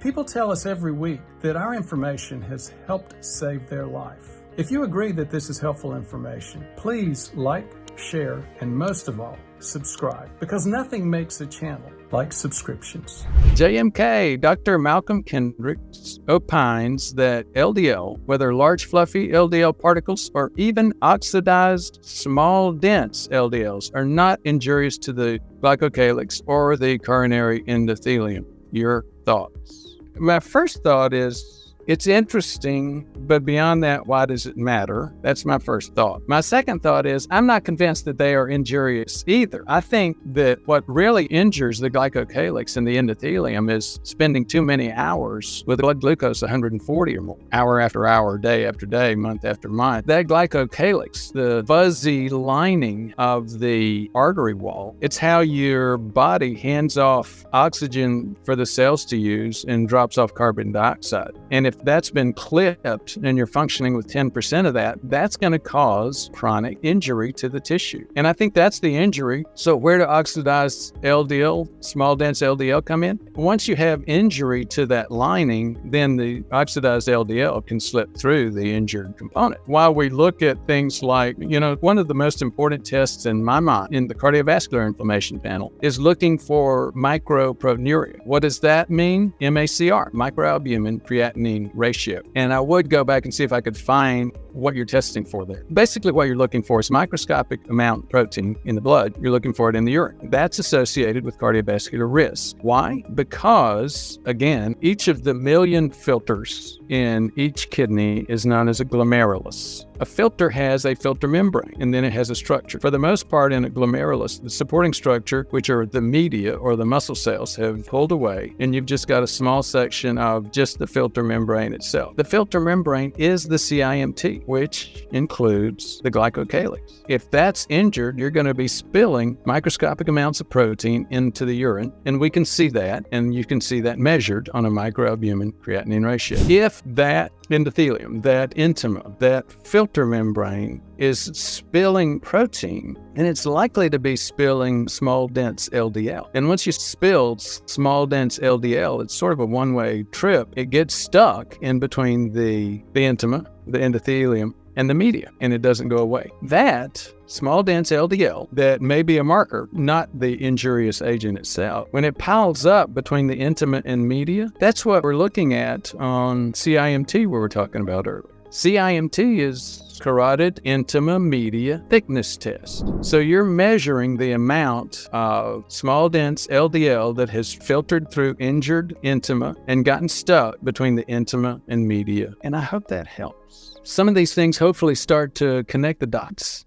People tell us every week that our information has helped save their life. If you agree that this is helpful information, please like, share, and most of all, subscribe, because nothing makes a channel like subscriptions. JMK, Dr. Malcolm Kendricks opines that LDL, whether large fluffy LDL particles or even oxidized small dense LDLs, are not injurious to the glycocalyx or the coronary endothelium. Your thoughts? My first thought is, it's interesting, but beyond that, why does it matter? That's my first thought. My second thought is, I'm not convinced that they are injurious either. I think that what really injures the glycocalyx and the endothelium is spending too many hours with blood glucose 140 or more, hour after hour, day after day, month after month. That glycocalyx, the fuzzy lining of the artery wall, it's how your body hands off oxygen for the cells to use and drops off carbon dioxide. And if that's been clipped and you're functioning with 10% of that, that's going to cause chronic injury to the tissue. And I think that's the injury. So where do oxidized LDL, small dense LDL come in? Once you have injury to that lining, then the oxidized LDL can slip through the injured component. While we look at things like, one of the most important tests in my mind in the cardiovascular inflammation panel is looking for Micropronuria. What does that mean? MACR, microalbumin creatinine ratio. And I would go back and see if I could find what you're testing for there. Basically, what you're looking for is microscopic amount of protein in the blood. You're looking for it in the urine. That's associated with cardiovascular risk. Why? Because, again, each of the million filters in each kidney is known as a glomerulus. A filter has a filter membrane, and then it has a structure. For the most part, in a glomerulus, the supporting structure, which are the media or the muscle cells, have pulled away, and you've just got a small section of just the filter membrane itself. The filter membrane is the Cimt, which includes the glycocalyx. If that's injured, you're going to be spilling microscopic amounts of protein into the urine, and we can see that, and you can see that measured on a microalbumin creatinine ratio. If that endothelium, that intima, that filter membrane is spilling protein, and it's likely to be spilling small dense LDL. And once you spill small dense LDL, it's sort of a one-way trip. It gets stuck in between the intima, the endothelium, and the media, and it doesn't go away. That small dense LDL, that may be a marker, not the injurious agent itself. When it piles up between the intima and media, that's what we're looking at on Cimt we were talking about earlier. Cimt is carotid intima media thickness test. So you're measuring the amount of small dense LDL that has filtered through injured intima and gotten stuck between the intima and media. And I hope that helps. Some of these things hopefully start to connect the dots.